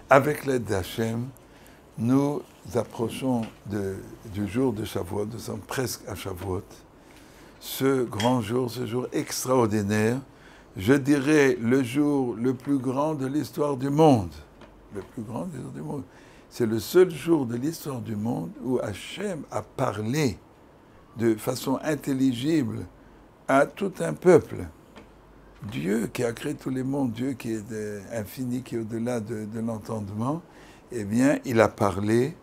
avec l'aide d'Hachem, nous approchons du jour de Shavuot, nous sommes presque à Shavuot, ce grand jour, ce jour extraordinaire, je dirais le jour le plus grand de l'histoire du monde. Le plus grand de l'histoire du monde. C'est le seul jour de l'histoire du monde où Hachem a parlé de façon intelligible à tout un peuple. Dieu qui a créé tous les mondes, Dieu qui est infini, qui est au-delà de l'entendement, eh bien, il a parlé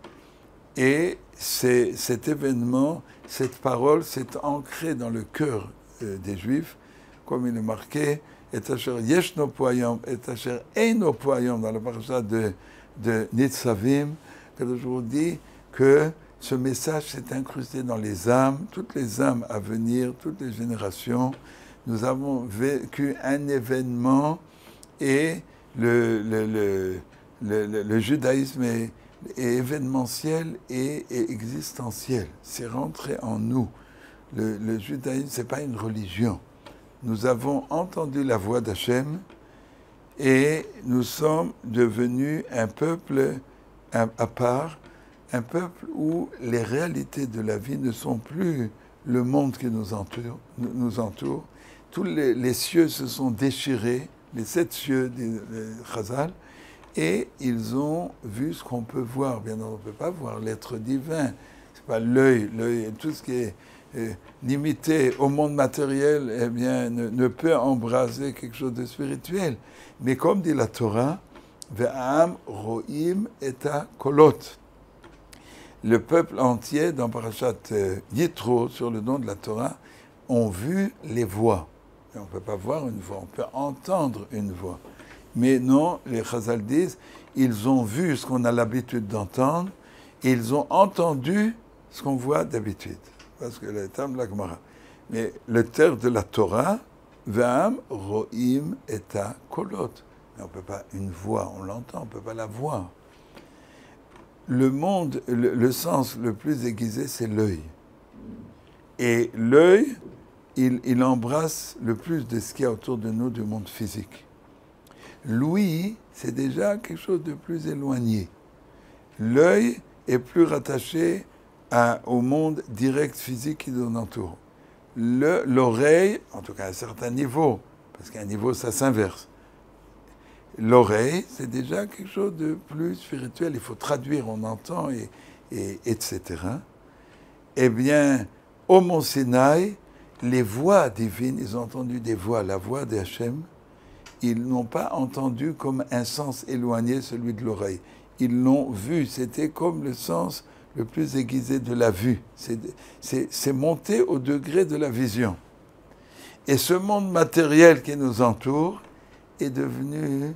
et cet événement, cette parole s'est ancrée dans le cœur des Juifs, comme il est marqué, et asher yeshno poayom, et asher eino poayom, dans la parasha de Nitzavim, que je vous dis que ce message s'est incrusté dans les âmes, toutes les âmes à venir, toutes les générations. Nous avons vécu un événement et le judaïsme est événementiel et existentiel. C'est rentré en nous. Le judaïsme, ce n'est pas une religion. Nous avons entendu la voix d'Hachem et nous sommes devenus un peuple à part, un peuple où les réalités de la vie ne sont plus le monde qui nous entoure. Tous les cieux se sont déchirés, les 7 cieux des Chazal, et ils ont vu ce qu'on peut voir. Bien on ne peut pas voir l'être divin. C'est pas l'œil, tout ce qui est limité au monde matériel, eh bien, ne peut embraser quelque chose de spirituel. Mais comme dit la Torah, Ve'am ro'im et kolot. Le peuple entier, dans Parashat Yitro, sur le nom de la Torah, ont vu les voix. Et on ne peut pas voir une voix, on peut entendre une voix. Mais non, les Chazal disent, ils ont vu ce qu'on a l'habitude d'entendre, et ils ont entendu ce qu'on voit d'habitude. Parce que le terme de la Gemara. Mais le terme de la Torah, Ve'am ro'im et kolot. Mais on ne peut pas, une voix, on l'entend, on ne peut pas la voir. Le monde, le sens le plus aiguisé, c'est l'œil. Et l'œil, il embrasse le plus de ce qu'il y a autour de nous du monde physique. L'ouïe, c'est déjà quelque chose de plus éloigné. L'œil est plus rattaché au monde direct physique qui nous entoure. L'oreille, en tout cas à un certain niveau, parce qu'à un niveau ça s'inverse. L'oreille, c'est déjà quelque chose de plus spirituel. Il faut traduire, on entend, etc. Eh bien, au Mont Sinaï, les voix divines, ils ont entendu des voix, la voix d'Hachem, ils n'ont pas entendu comme un sens éloigné, celui de l'oreille. Ils l'ont vu, c'était comme le sens le plus aiguisé de la vue. C'est monté au degré de la vision. Et ce monde matériel qui nous entoure est devenu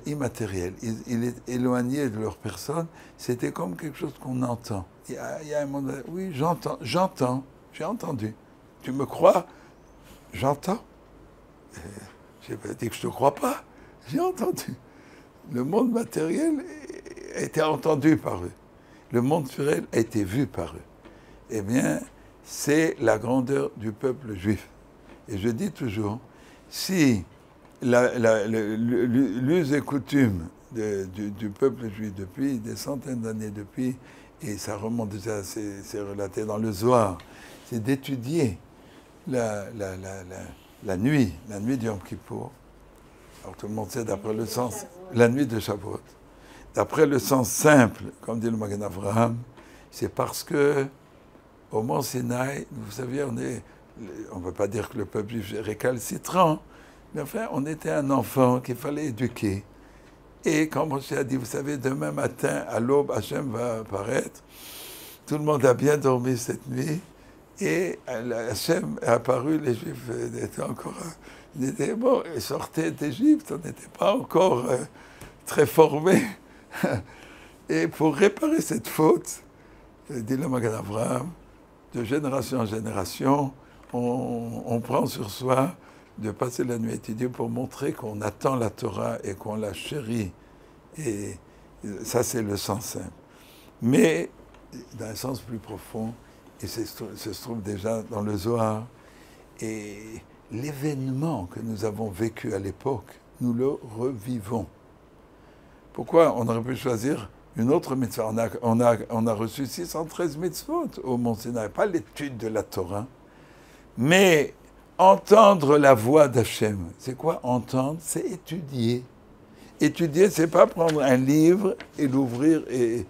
immatériel. Il est éloigné de leur personne. C'était comme quelque chose qu'on entend. Il y a un moment, oui, j'entends, j'ai entendu. Tu me crois? J'entends. Je n'ai pas dit que je ne te crois pas. J'ai entendu. Le monde matériel a été entendu par eux. Le monde spirituel a été vu par eux. Eh bien, c'est la grandeur du peuple juif. Et je dis toujours, si l'use et coutume du peuple juif depuis des centaines d'années, et ça remonte déjà, c'est relaté dans le Zohar, c'est d'étudier la nuit de Yom Kippour. Alors tout le monde sait d'après le sens, la nuit de Shavuot. D'après le sens simple, comme dit le Magen Avraham, c'est parce que au Mont Sinaï, vous savez, on ne peut pas dire que le peuple juif est récalcitrant, mais enfin, on était un enfant qu'il fallait éduquer. Et quand Moshe a dit, vous savez, demain matin, à l'aube, Hachem va apparaître, tout le monde a bien dormi cette nuit, et Hachem est apparu, les Juifs étaient encore... Ils sortaient d'Égypte, on n'était pas encore très formés. Et pour réparer cette faute, dit le Magen Avraham, de génération en génération, on prend sur soi de passer la nuit à étudier pour montrer qu'on attend la Torah et qu'on la chérit. Et ça, c'est le sens simple. Mais, dans un sens plus profond, et ça se trouve déjà dans le Zohar, et l'événement que nous avons vécu à l'époque, nous le revivons. Pourquoi on aurait pu choisir une autre mitzvah? On a reçu 613 mitzvot au Mont Sinaï, pas l'étude de la Torah, mais entendre la voix d'Hachem. C'est quoi entendre? C'est étudier. Étudier, c'est pas prendre un livre et l'ouvrir et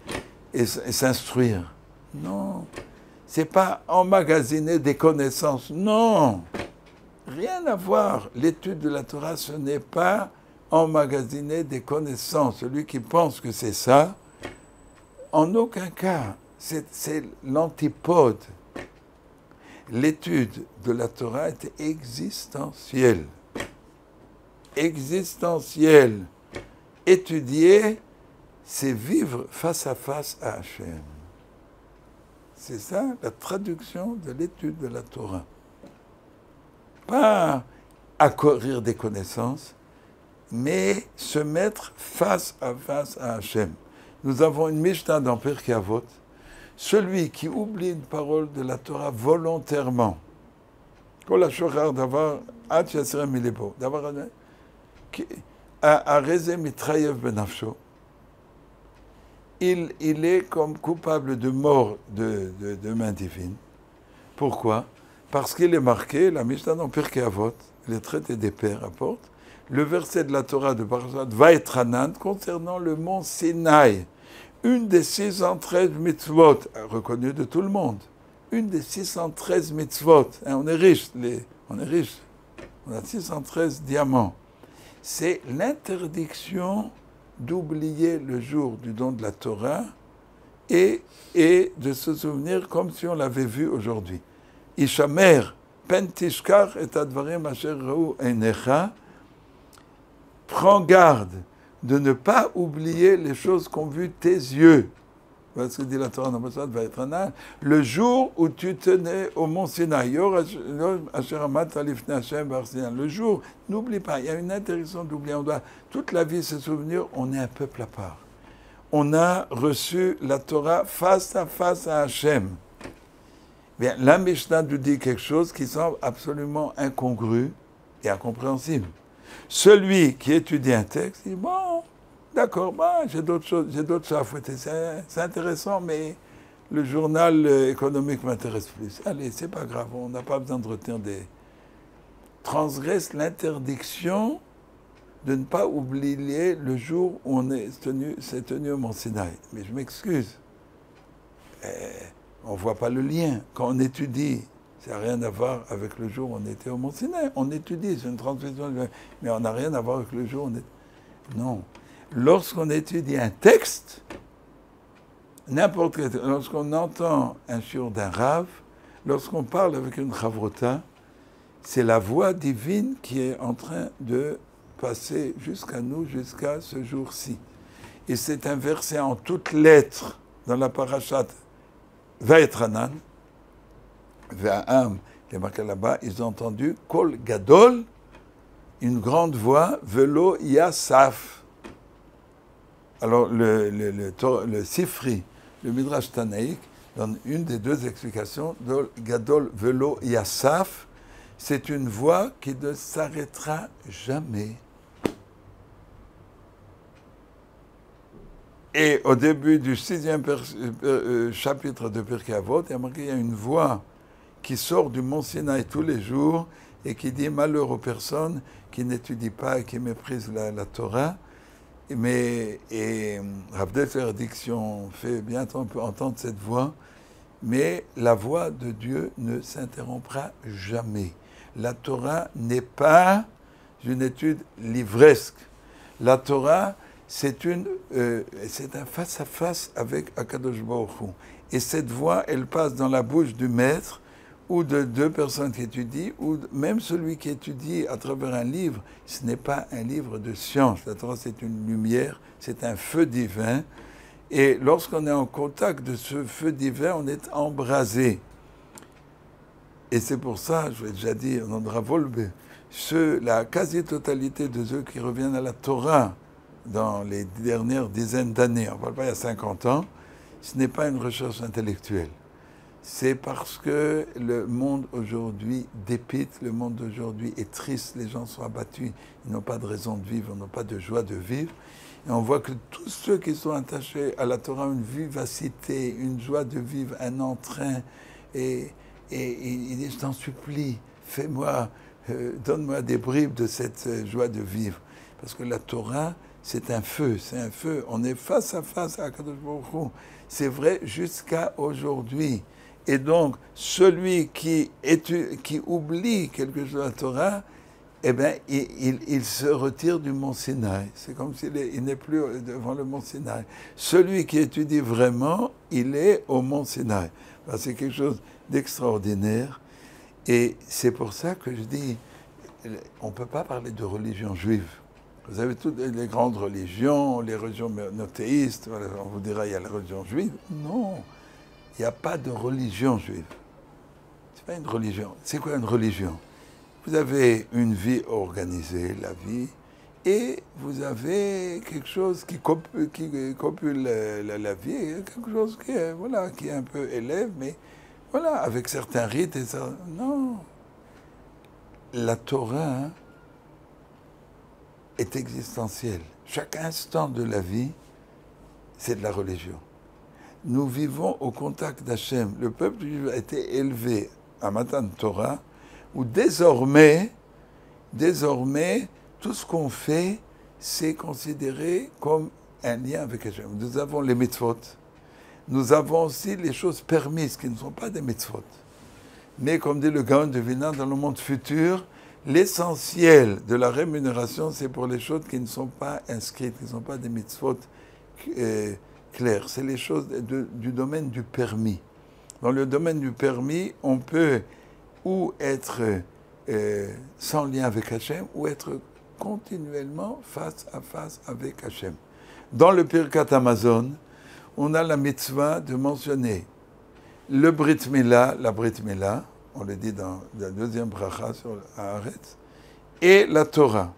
s'instruire. Non. C'est pas emmagasiner des connaissances. Non. Rien à voir. L'étude de la Torah, ce n'est pas emmagasiner des connaissances. Celui qui pense que c'est ça, en aucun cas. C'est l'antipode. L'étude de la Torah est existentielle. Existentielle. Étudier, c'est vivre face à Hachem. C'est ça la traduction de l'étude de la Torah. Pas acquérir des connaissances, mais se mettre face à Hachem. Nous avons une Mishnah dans Pirkei Avot. Celui qui oublie une parole de la Torah volontairement, Kol ha-shochar davar ad sheyasireh milebo, davar ha-rezeh mitrayev benafsho, il est comme coupable de mort de main divine. Pourquoi? Parce qu'il est marqué, la Mishnah dans Pirkei Avot, les traités des pères rapportent, le verset de la Torah de Parashat Vaetranan concernant le mont Sinaï, une des 613 mitzvot, reconnue de tout le monde, une des 613 mitzvot, on est riche, on a 613 diamants, c'est l'interdiction d'oublier le jour du don de la Torah et de se souvenir comme si on l'avait vu aujourd'hui. Ishamer, pen tishkar et advarim asher ra'u einecha, prends garde de ne pas oublier les choses qu'ont vu tes yeux. Voilà ce que dit la Torah dans Parashat Vaetranan, le jour où tu tenais au mont Sinaï, le jour, n'oublie pas, il y a une interdiction d'oublier, on doit toute la vie se souvenir, on est un peuple à part. On a reçu la Torah face à Hachem. Bien, la Mishnah nous dit quelque chose qui semble absolument incongru et incompréhensible. Celui qui étudie un texte dit, bon, d'accord, j'ai d'autres choses à fouetter. C'est intéressant, mais le journal économique m'intéresse plus. Allez, c'est pas grave, on n'a pas besoin de retenir des... Transgresse l'interdiction de ne pas oublier le jour où c'est tenu au Mont Sinaï. Mais je m'excuse. On ne voit pas le lien. Quand on étudie, ça n'a rien à voir avec le jour où on était au Mont Sinaï. On étudie, c'est une transmission, mais on n'a rien à voir avec le jour où on est... Non. Lorsqu'on étudie un texte, n'importe quel texte, lorsqu'on entend un shiur d'un rav, lorsqu'on parle avec une chavrota, c'est la voix divine qui est en train de passer jusqu'à nous, jusqu'à ce jour-ci. Et c'est un verset en toutes lettres dans la parashat Vaetranan, Ve'am, les marqués là-bas, ils ont entendu Kol Gadol, une grande voix, Velo Yasaf. Alors le Sifri, le Midrash Tanaïk, donne une des deux explications, Gadol Velo Yasaf, c'est une voix qui ne s'arrêtera jamais. Et au début du 6e chapitre de Pirkei Avot, il y a marqué, il y a une voix qui sort du Mont Sinaï tous les jours et qui dit malheur aux personnes qui n'étudient pas et qui méprisent la Torah. Et Rav Dessler dit que si on fait bientôt, on peut entendre cette voix, mais la voix de Dieu ne s'interrompra jamais. La Torah n'est pas une étude livresque. La Torah, c'est un face-à-face avec Akadosh Baruch Hu. Et cette voix, elle passe dans la bouche du maître ou de deux personnes qui étudient, ou même celui qui étudie à travers un livre. Ce n'est pas un livre de science. La Torah, c'est une lumière, c'est un feu divin. Et lorsqu'on est en contact de ce feu divin, on est embrasé. Et c'est pour ça, je l'ai déjà dit, on en Volbe, la quasi-totalité de ceux qui reviennent à la Torah dans les dernières dizaines d'années, on ne parle pas il y a 50 ans, ce n'est pas une recherche intellectuelle. C'est parce que le monde aujourd'hui dépite, le monde d'aujourd'hui est triste, les gens sont abattus, ils n'ont pas de raison de vivre, ils n'ont pas de joie de vivre. Et on voit que tous ceux qui sont attachés à la Torah ont une vivacité, une joie de vivre, un entrain. Et il dit, je t'en supplie, fais-moi, donne-moi des bribes de cette joie de vivre. Parce que la Torah, c'est un feu, c'est un feu. On est face à face à Akadosh Baruch Hu. C'est vrai jusqu'à aujourd'hui. Et donc, celui qui oublie quelque chose de la Torah, eh bien, il se retire du mont Sinaï. C'est comme s'il n'est plus devant le mont Sinaï. Celui qui étudie vraiment, il est au mont Sinaï. Ben, c'est quelque chose d'extraordinaire. Et c'est pour ça que je dis, on ne peut pas parler de religion juive. Vous avez toutes les grandes religions, les religions monothéistes, voilà, on vous dira il y a la religion juive. Non, il n'y a pas de religion juive. Ce n'est pas une religion. C'est quoi une religion? Vous avez une vie organisée, la vie, et vous avez quelque chose qui copule la vie, quelque chose qui est, voilà, qui est un peu élève, mais voilà, avec certains rites et ça. Non. La Torah est existentielle. Chaque instant de la vie, c'est de la religion. Nous vivons au contact d'Hachem. Le peuple juif a été élevé à Matan Torah, où désormais, tout ce qu'on fait, c'est considéré comme un lien avec Hachem. Nous avons les mitzvot. Nous avons aussi les choses permises, qui ne sont pas des mitzvot. Mais comme dit le Gaon de Vilna, dans le monde futur, l'essentiel de la rémunération, c'est pour les choses qui ne sont pas inscrites, qui ne sont pas des mitzvot claires. C'est les choses du domaine du permis. Dans le domaine du permis, on peut ou être sans lien avec Hachem, ou être continuellement face à face avec Hachem. Dans le Pirkat Amazon, on a la mitzvah de mentionner le Brit Mila, la Brit Mila, on le dit dans la deuxième bracha sur Haaretz, et la Torah.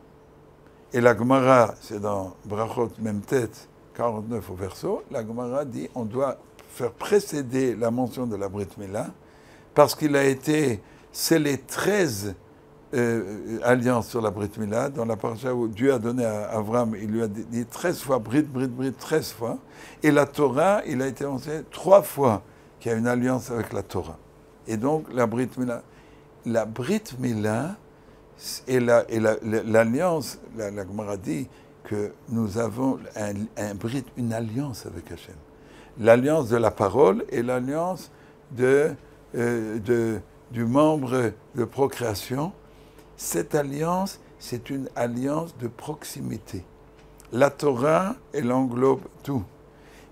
Et la Gemara, c'est dans Brachot Memtet 49 au verso, la Gemara dit on doit faire précéder la mention de la Brit Mila, parce qu'il a été scellé 13 alliances sur la Brit Mila, dans la paracha où Dieu a donné à Abraham, il lui a dit 13 fois Brit, 13 fois, et la Torah, il a été enseigné 3 fois qu'il y a une alliance avec la Torah. Et donc, la Brit Mila et l'alliance, la Gemara dit que nous avons une alliance avec Hachem. L'alliance de la parole et l'alliance du membre de procréation. Cette alliance, c'est une alliance de proximité. La Torah, elle englobe tout.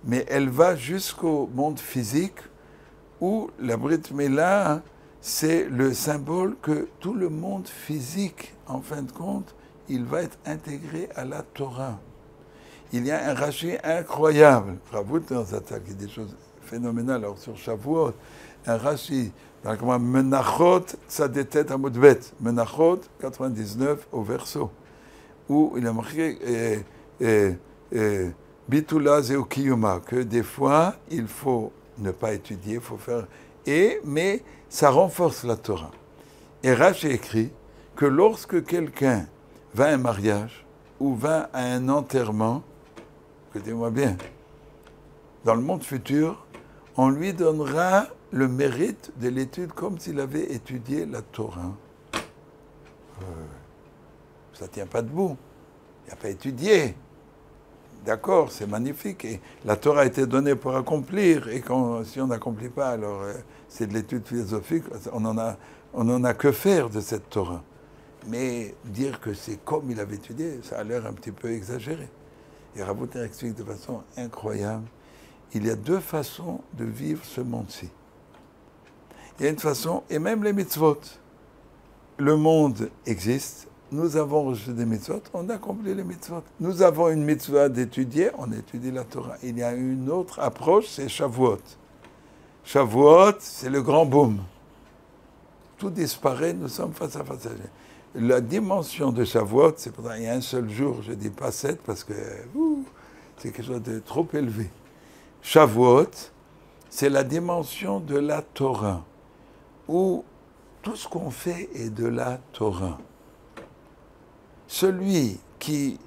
Mais elle va jusqu'au monde physique où la Brit Mila, c'est le symbole que tout le monde physique, en fin de compte, il va être intégré à la Torah. Il y a un Rashi incroyable. Rabout dans Zatal, qui dit des choses phénoménales. Alors sur Shavuot, un Rashi, dans le Menachot Tzadetet Amudbet, Menachot 99 au verso, où il a marqué Bitula Zeukiyuma, que des fois, il faut ne pas étudier, il faut faire. Mais ça renforce la Torah. Et Rashi écrit que lorsque quelqu'un va à un mariage ou va à un enterrement, écoutez-moi bien, dans le monde futur, on lui donnera le mérite de l'étude comme s'il avait étudié la Torah. Ça ne tient pas debout. Il n'a pas étudié. D'accord, c'est magnifique. Et la Torah a été donnée pour accomplir. Et si on n'accomplit pas, alors c'est de l'étude philosophique. On n'en a que faire de cette Torah. Mais dire que c'est comme il avait étudié, ça a l'air un petit peu exagéré. Et Raboutin explique de façon incroyable. Il y a 2 façons de vivre ce monde-ci. Il y a une façon, et même les mitzvot. Le monde existe, nous avons reçu des mitzvot, on accomplit les mitzvot. Nous avons une mitzvah d'étudier, on étudie la Torah. Il y a une autre approche, c'est Shavuot. Shavuot, c'est le grand boom. Tout disparaît, nous sommes face à face. La dimension de Shavuot, c'est pour ça qu'il y a un seul jour, je ne dis pas 7 parce que c'est quelque chose de trop élevé. Shavuot, c'est la dimension de la Torah, où tout ce qu'on fait est de la Torah. Celui qui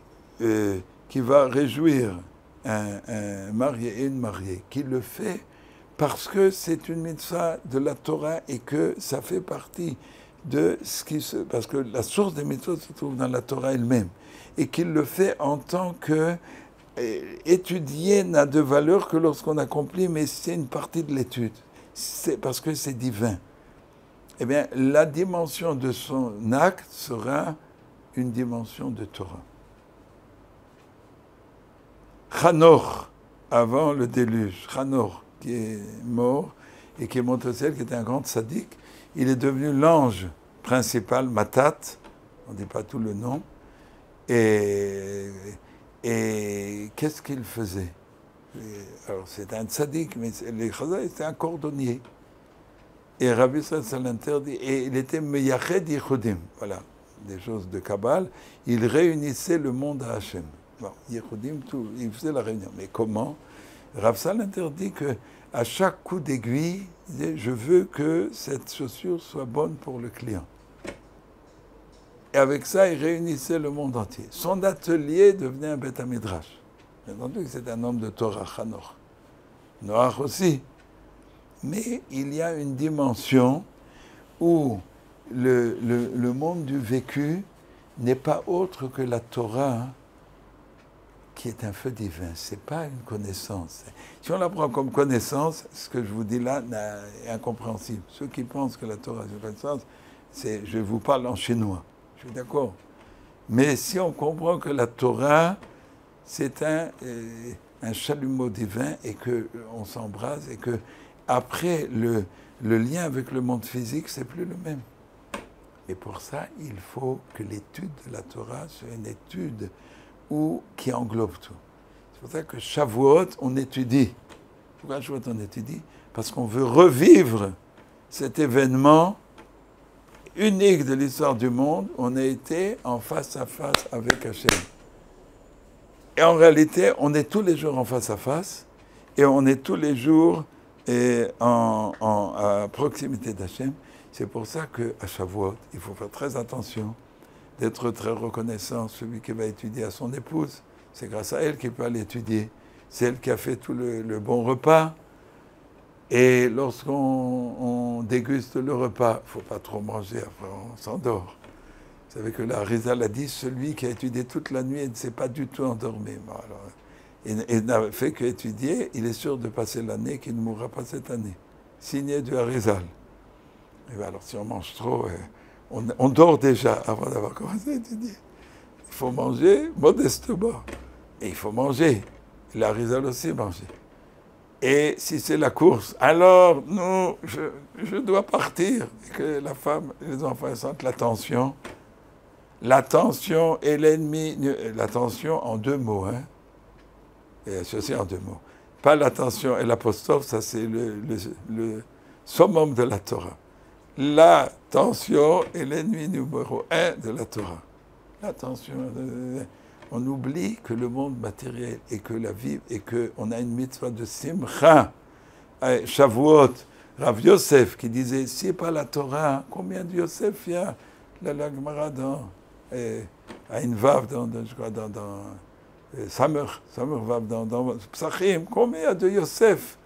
qui va réjouir un marié et une mariée, qui le fait parce que c'est une mitzvah de la Torah et que ça fait partie de ce qui se... Parce que la source des mitzvot se trouve dans la Torah elle-même. Et qu'il le fait en tant que... étudier n'a de valeur que lorsqu'on accomplit, mais c'est une partie de l'étude. C'est parce que c'est divin. Eh bien, la dimension de son acte sera une dimension de Torah. Hanor, avant le déluge, Hanor, qui est mort et qui est monté au ciel, qui était un grand tzaddik, il est devenu l'ange principal, Matat, on ne dit pas tout le nom, et qu'est-ce qu'il faisait? Alors c'était un tzaddik, mais les chazal, c'était un cordonnier. Et Rabbi Israël, ça l'interdit, et il était meyached yichudim, voilà, des choses de Kabbale, il réunissait le monde à Hachem. Bon, yichudim, tout, il faisait la réunion. Mais comment? Rav Sal interdit que à chaque coup d'aiguille, il disait, je veux que cette chaussure soit bonne pour le client. Et avec ça, il réunissait le monde entier. Son atelier devenait un Beth Midrash. Bien entendu que c'est un homme de Torah, Hanor. Noach aussi. Mais il y a une dimension où le monde du vécu n'est pas autre que la Torah, qui est un feu divin. Ce n'est pas une connaissance. Si on la prend comme connaissance, ce que je vous dis là est incompréhensible. Ceux qui pensent que la Torah est une connaissance, je vous parle en chinois. Je suis d'accord. Mais si on comprend que la Torah, c'est un chalumeau divin et qu'on s'embrase et que après le lien avec le monde physique, c'est plus le même. Et pour ça, il faut que l'étude de la Torah soit une étude qui englobe tout. C'est pour ça que Shavuot, on étudie. Pourquoi Shavuot, on étudie? Parce qu'on veut revivre cet événement unique de l'histoire du monde. On a été en face à face avec Hachem. Et en réalité, on est tous les jours en face à face et on est tous les jours à proximité d'Hachem. C'est pour ça qu'à Shavuot, il faut faire très attention d'être très reconnaissant. Celui qui va étudier à son épouse, c'est grâce à elle qu'il peut aller étudier. C'est elle qui a fait tout le bon repas. Et lorsqu'on déguste le repas, il ne faut pas trop manger, après on s'endort. Vous savez que la Rizal a dit, celui qui a étudié toute la nuit et ne s'est pas du tout endormi. Bon, alors, et n'a fait qu'étudier, il est sûr de passer l'année, qu'il ne mourra pas cette année. Signé du Harizal. Et bien alors si on mange trop, on dort déjà avant d'avoir commencé à étudier. Il faut manger modestement. Et il faut manger. La Harizal aussi manger. Et si c'est la course, alors nous, je dois partir. Et que la femme et les enfants sentent la tension. La tension est l'ennemi. La tension en deux mots. Hein. Et ceci en deux mots. Pas la tension et l'apostrophe, ça c'est le summum de la Torah. La tension est l'ennemi numéro un de la Torah. La tension. On oublie que le monde matériel et que la vie et qu'on a une mitzvah de simcha. Shavuot, Rav Yosef qui disait, si pas la Torah, combien de Yosef il y a? La Gemara dans Aïn Vav, dans Samer Vav, dans Psachim, combien il y a de Yosef?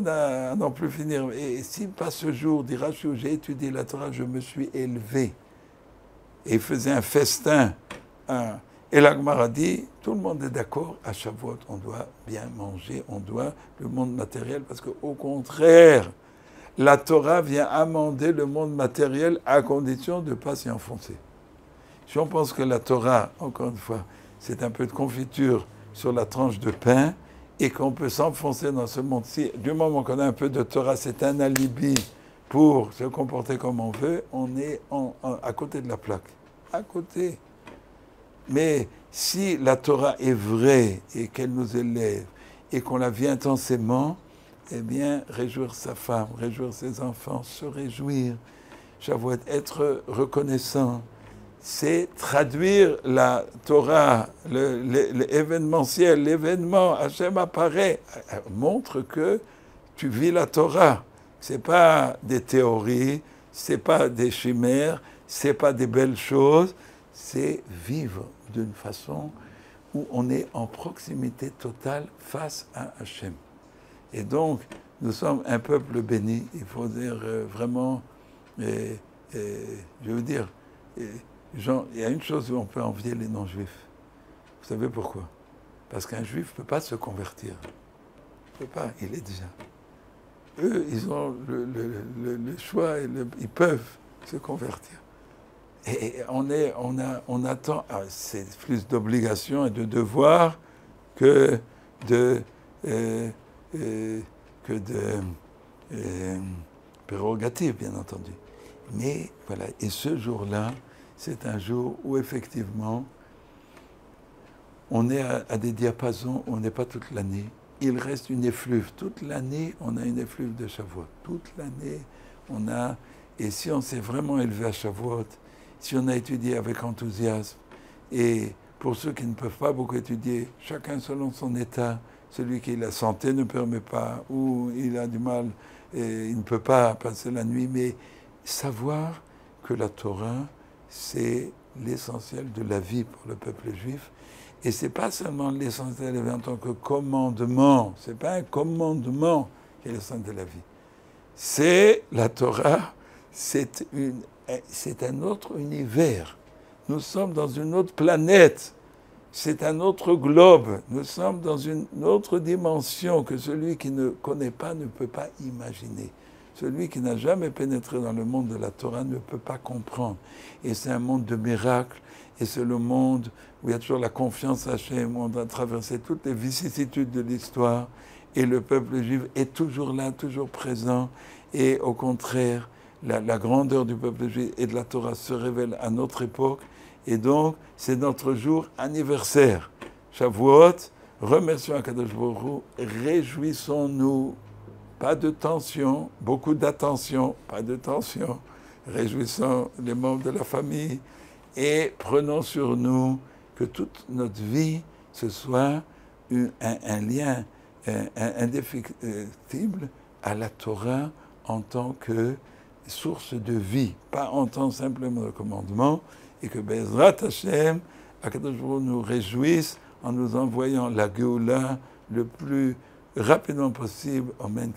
À n'en plus finir. Et si pas ce jour, dit Rashi, où j'ai étudié la Torah, je me suis élevé. Et il faisait un festin. Et la Gemara dit, tout le monde est d'accord, à Shavuot, on doit bien manger, on doit le monde matériel, parce qu'au contraire, la Torah vient amender le monde matériel à condition de ne pas s'y enfoncer. Si on pense que la Torah, encore une fois, c'est un peu de confiture sur la tranche de pain, et qu'on peut s'enfoncer dans ce monde-ci, du moment qu'on a un peu de Torah, c'est un alibi pour se comporter comme on veut, on est à côté de la plaque. À côté. Mais si la Torah est vraie et qu'elle nous élève et qu'on la vit intensément, eh bien, réjouir sa femme, réjouir ses enfants, se réjouir, j'avoue être reconnaissant, c'est traduire la Torah, l'événementiel, l'événement, Hachem apparaît, montre que tu vis la Torah. Ce n'est pas des théories, ce n'est pas des chimères, ce n'est pas des belles choses, c'est vivre d'une façon où on est en proximité totale face à Hachem. Et donc, nous sommes un peuple béni, il faut dire vraiment, je veux dire, il y a une chose où on peut envier les non-juifs. Vous savez pourquoi? Parce qu'un juif ne peut pas se convertir. Il ne peut pas, il est déjà. Eux, ils ont le choix, ils peuvent se convertir. Et on attend, c'est plus d'obligation et de devoir que de prérogatives, bien entendu. Mais voilà, et ce jour-là, c'est un jour où effectivement, on est à des diapasons où on n'est pas toute l'année. Il reste une effluve. Toute l'année, on a une effluve de Shavuot. Toute l'année, on a... Et si on s'est vraiment élevé à Shavuot, si on a étudié avec enthousiasme, et pour ceux qui ne peuvent pas beaucoup étudier, chacun selon son état, celui qui la santé ne permet pas, ou il a du mal, et il ne peut pas passer la nuit, mais savoir que la Torah, c'est l'essentiel de la vie pour le peuple juif. Et ce n'est pas seulement l'essentiel de la vie en tant que commandement, ce n'est pas un commandement qui est l'essentiel de la vie. C'est la Torah, c'est un autre univers. Nous sommes dans une autre planète, c'est un autre globe. Nous sommes dans une autre dimension que celui qui ne connaît pas ne peut pas imaginer. Celui qui n'a jamais pénétré dans le monde de la Torah ne peut pas comprendre. Et c'est un monde de miracles, et c'est le monde où il y a toujours la confiance à Hachem, où on doit traverser toutes les vicissitudes de l'histoire, et le peuple juif est toujours là, toujours présent, et au contraire, la grandeur du peuple juif et de la Torah se révèle à notre époque, et donc c'est notre jour anniversaire. Shavuot, remercions Akadosh Baruch Hu, réjouissons-nous, pas de tension, beaucoup d'attention, pas de tension, réjouissons les membres de la famille, et prenons sur nous que toute notre vie, ce soit un lien indéfectible à la Torah en tant que source de vie, pas en tant simplement de commandement, et que Bezrat Hashem, Akadosh Baruch Hu nous réjouisse en nous envoyant la Géoula le plus rapidement possible. Amen.